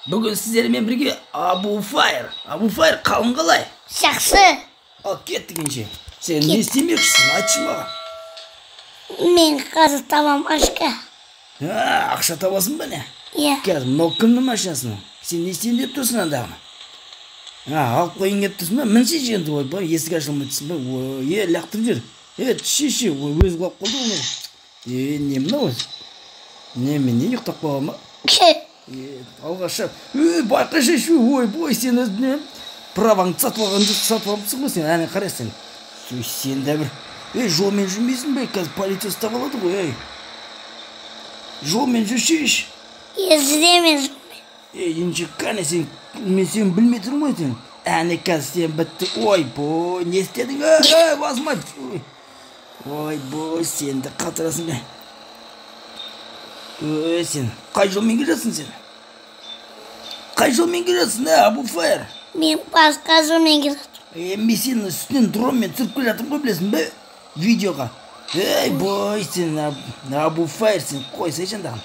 Бүгін сіздермен бірге Абу Файр қалың қалай? Жақсы. Ал кеттік ендеше. Сен не істемекшісің, айтшы маған. Мен қазір табам ашқа. Ақша табасың ба не? Иә. Қазір мынау кімнің машинасы? Сен не істейін деп тұрсың андағыны? Алып қойын деп тұрсың ба? Мінсей енді ойбай, есік ашылмайтсың ба? Лақтырып жер. Түсшеші, өзі қалып қалды оны. Не мынау өзі? Мен не ұйықтап қалған ба? Алғаша, байқашы шу, ойбой, сен өзіне праваңды сатып алыпсың ғой сен, әне қарайсың. Сен де бір, жолмен жүрмейсің бе, қазір полиция ұстап алады ғой, жолмен жүршейші. Іздемен жолмен. Енді қане сен, мен сен білмей тұрмын ғой сен. Әне қазір сен бітті, ойбой, не істедің, басыма. Ойбой, сен де қатырасың бе. Сен, қай жолмен келесің сен? Қай жолмен келесің, Абу Файр? Мен басқа жолмен келесің. Мен сенің үстінен дронмен түсіріп келе жатырмын ғой, білесің бе? Видеоға. Бой, сен, Абу Файр, сен қойсайшы андағын.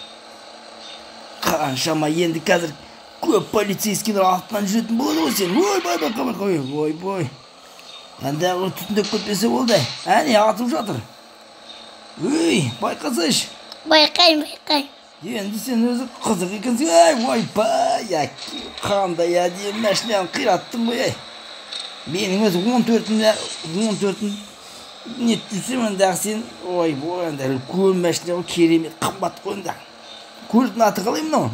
Қаншама енді қазір көп полицейскілер артынан жүретін болады ғой сен. Ойбой. Андағы түтіндеп көтпесе болды. Әне, атып жатыр. Байқасайшы. Байқайм. Енді сен өзі қызық екенсің, ойбай, қандай әдемі машинаны қираттың ғой, менің өзі 14-ін не түсем ондағы сен, ойбой, ондағы көл машина ғой, керемет, қымбат қой ондағы. Көлдің аты қалай мынау?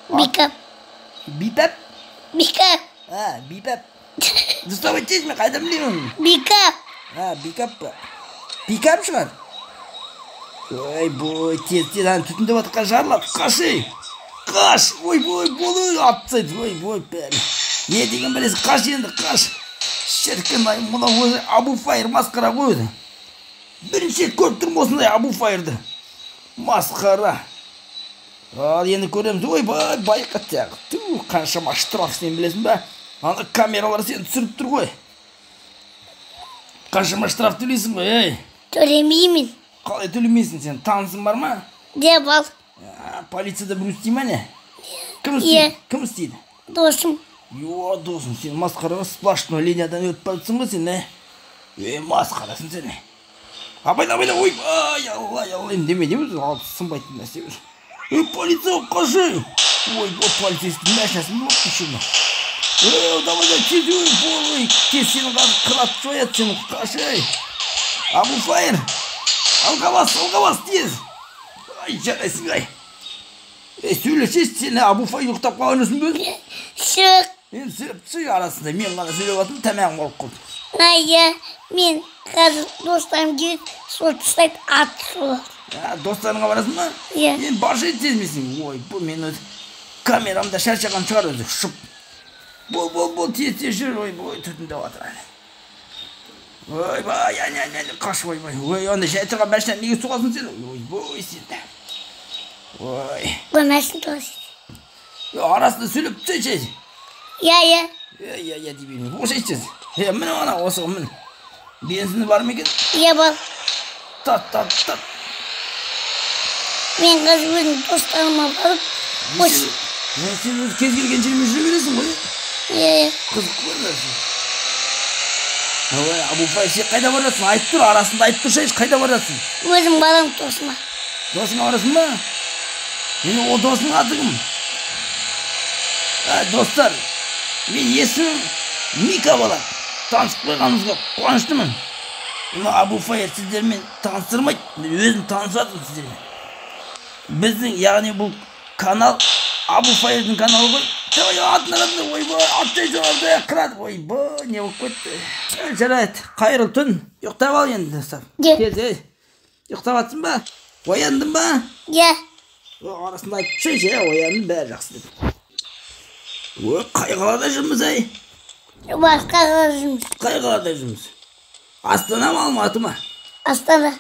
Бикап. Бипап? Бикап. Бипап. Дұрыстап айтсайшы, мен қайда білемін? Бикап. Бикап па? Бикап шығар? Ойбой, тез, түтіндеп атқан жарылады, қаш, ойбой, болы, атсайды, ойбой, бәрі. Не деген білесің, қаш енді, қаш. Шіркін, мұна өзі Абу Файр масқара қойды. Бірінші көріп тұрмын осындай Абу Файрды. Масқара. Ал енді көреміз, ойбай, байқат тағы. Қаншама штраф сен білесің бе? Ана камералар сені түсіріп тұр ғой. Қаншама штраф төлейсің ғой, Төлемеймін. Қалай төлемейсің сен? Танысың бар ма? Деп ал. Полицияда бір істей ма не? Кім істейді? Досым. Досым, сен масқараға сплошной линиядан өтіп барсың ғой сен, масқарасың сен. Абайда, ойбай, алла, деме, сынбайтын нәрсе бір. Полиция қашы! Ойбай, полицейский машинасын болып түшірді. Давай, тез сені қырат жояды сені, қашы. Абу Файр! Алғабас, тез. Жарайсың, сөйлесеш, сені Абу Файр ұқтап қалған өсің бе? Шық. Мен сөйлеп арасында, мен ғана сөйлеп атым, тәмәң болып қалды. Мен қазір достарым келіп, сол тұстайды атып солар. Достарыңа барасың ба? Мен барша сезмейсің. Бұл мен өз камерамда шаршаған шығар өзі, шып. Бұл, тез жүр, түтіндеп атыр. Ойбай, қаш, ойбай, онда жай тұрған машина неге соғасың сен? Ойбай, сен. Мәшін тоғасың. Арасында сөйлеп түсейші. Иә, дейбеймін, оқшайшыз. Міне ана, осыға мін. Бензіні бар ма екен? Иә, бар. Тат. Мен қазір өзім достарыма барып, сен өзі кез келген жермен жүре бересің ғой? Иә. Қызық көрінесің. Абу Файр, сен қайда барасың? Айтып тұр, арасында айтып тұршайшы, қайда барасың? Өзім барам досыма. Досыңа барасың ба? Мен ол досың аты кім? Достар, мен есімім Мика бала. Танысып қойғанымызға қуаныштымын. Абу Файр сіздермен таныстырмайды, мен өзім танысатым сіздермен. Біздің, яғни бұл канал Абу Файрдың каналы ғой. Атын ойбай, аттай жоғарды қырады, ойбай, не болып кетті. Жарайды, қайырлы түн, ұйықтап ал енді, достар. Кез, ұйықтап атсың ба? Ояндың ба? Иә. Арасында айтып шайшы, ояндың, бәрі жақсы деп. Қай қалада жүрміз, Басқа қалада жүрміз. Қай қалада жүрміз? Астана ма, Алматы ма? Астана.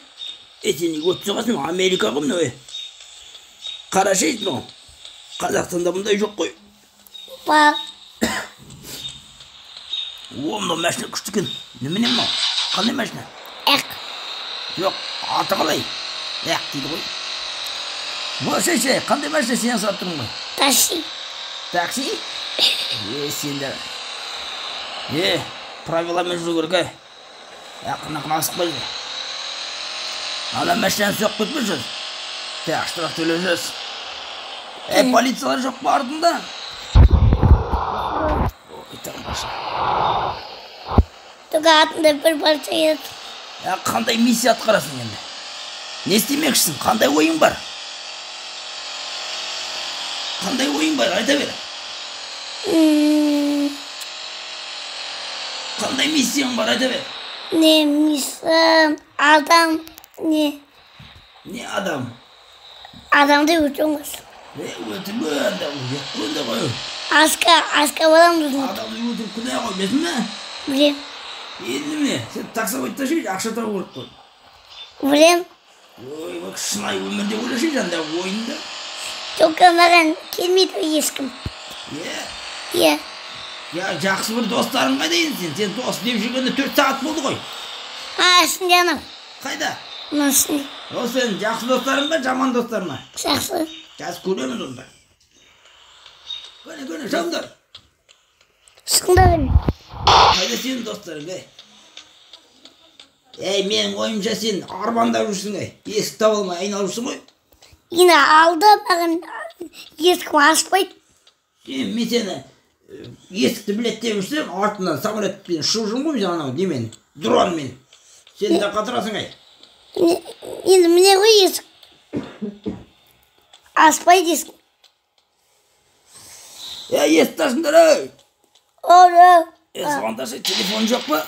Сен неге өтіп соғасың, Америка ғой міне. Қарашайсың ол. Қазақстанда бұндай жоқ қой. Бар. Мынау машина күшті екен. Немене мынау? Қандай машина? Жоқ, аты қалай? дейді ғой. Бұл қандай машина сен сұрап тұрмын ғой? Такси. Такси? Сендер. Правиламен жүру керек, ақын асықпай жүр. Ана машинаны соқып кетпей жүр. Так, штраф төлеп жүрсіз. Полициялар жоқ па артында? Ой, тамаша. Түгі атында бір парша еді. Қандай миссия атқарасың енді? Не істемекшісің? Қандай ойың бар? Қандай ойың бар? Айта бер. Қандай миссияң бар? Айта бер. Не миссия? Адам. Не адам? Адамды өлтіріңіз. Өлтірме анда, өлтірме ғой. Асқа балам дұрын. Адамды өлтіріп күнә ғой, бесін ме? Білем. Енді ме? Сен таксовать жейді, ақша тауып көріп қой. Білем. Ой, бақ шынай өмірде ойлашы жанда ойында. Только маған келмейді ешкім. Иә. Жақсы бір достарың қайда енді сен дос деп жүргенде 4 сағат болды ғой. Ішінде анау. Қайда? Мынасында. О, сен жақсы достарың ба, жаман достарың ба? Жақсы. Қазір көреміз онда. Көне, жандар. Шықында көне. Қайда сенің достарың, менің ойымша сен арбандап жүрсің, есік таба алмай айналып жүрсің ғой. Енді алды маған ешкім ашпайды. Мен сені есікті білеттеп жүрсем, артынан самолетпен ұшып жүрмін ғой, анау немен, дронмен. Сен де қатырасың, Енді міне ғой есік. Ашпайды есік. Есікті ашыңдар, звондашы, телефон жоқ па?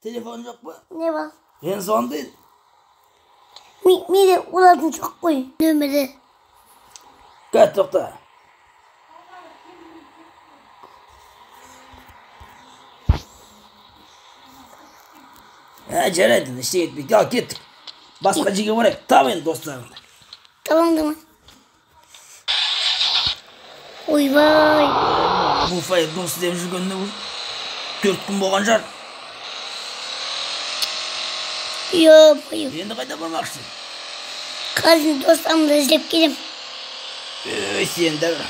Телефон жоқ па? Не бар? Мен звондайын. Менде олардың жоқ қой, нөмірі. Кәт, тоқта. Жарайды, ештеңе етпейді. Ал, кеттік. Басқа жерге барайық. Табайын достарыңды. Табаңды ма? Ойбай. Буфай дос деп жүргенде 4 күн болған жар. Енді қайда бармақшысың? Қазір достарымды іздеп келем. Сен де бір.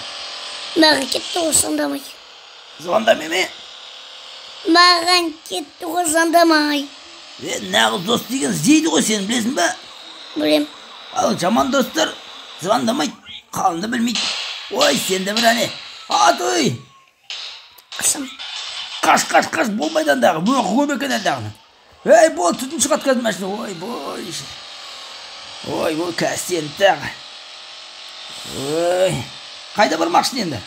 Маған кетті ғой звондамай. Звондамай ме? Маған кетті ғой звондамай. Нағыз дос деген іздейді ғой, сен білесің ба? Білем. Ал жаман достар звондамайды, қалынды білмейді. Ой, сен де бір әне. Ой! Қысым. Қаш, болмайдандағы, бұғы көп екен әлдағыны. Бол, түтін шығат қазір мәшіне. Ой, кәсен тағы. Қайда бармақшын енді?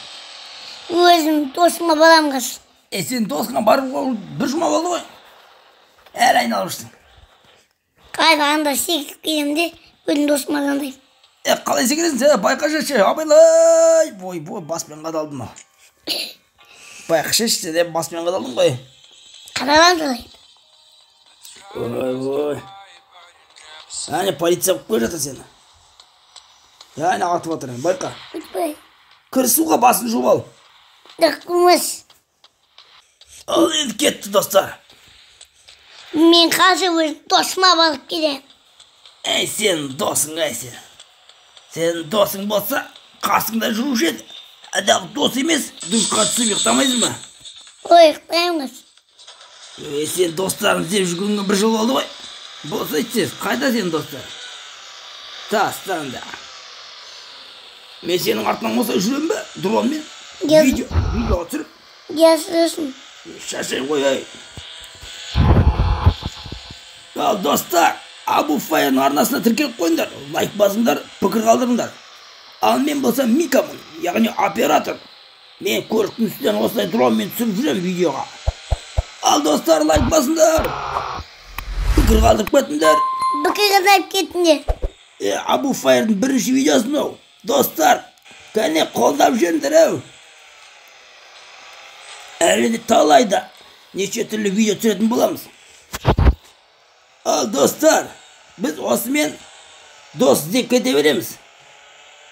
Өзім досыма барам қыз. Сен досыңа барып бір жұма болды ғой. Әр айналып жүрсің. Қайда анда секіп келемде, өзім досыма звондаймын. Қалай секіресің, сен байқашы, абайлай. Баспен қадалдым. Байқашы, сен баспен қадалдың ғой. Қадалам қалай. Әне полиция қып қой жатыр сені. Әне атып атыр, байқа. Өтпай. Кір суға басын жуып ал. Дұрқымыз. Ал енді кетті достар. Мен қазір өз досыма барып келем. Сен досың сен. Сен досың болса, қасыңда жүруш еді. Әдағы дос емес, дұшқа түсіп ұйықтамайсың ба? Ұйықтаймыз. Сен достарын іздеп жүргенге 1 жыл болды ғой. Болса айтсыз, қайда сен достар? Тастанда. Мен сенің артынан болса жүрем бе? Дронмен? Видео түсіріп? Ясырсын. Шашай қой, Ал достар, Абу-Фаяның арнасына тіркеліп қойыңдар. Лайк басыңдар, пікір қалдырыңдар. Ал мен болсам Микамын, яғни оператор. Мен көліктің үстінен осылай дронмен түсіріп жүрем видеоға. Ал достар, лайк басыңдар. Пікір қалдырып кетіңдер. Пікір қалдырып кетіңдер. Абу-Фаяның бірінші видеосын ау. Достар, кәне қолдап жүріңдер. Әлі талайда неше түрлі видео түсіретін боламыз. Ал достар, біз осымен дос іздеп кете береміз.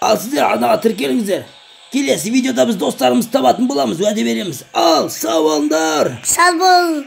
Ал сіздер арнаға тіркеліңіздер. Келесі видеода біз достарымыз табатын боламыз, уәде береміз. Ал, сау болыңдар. Сау бол.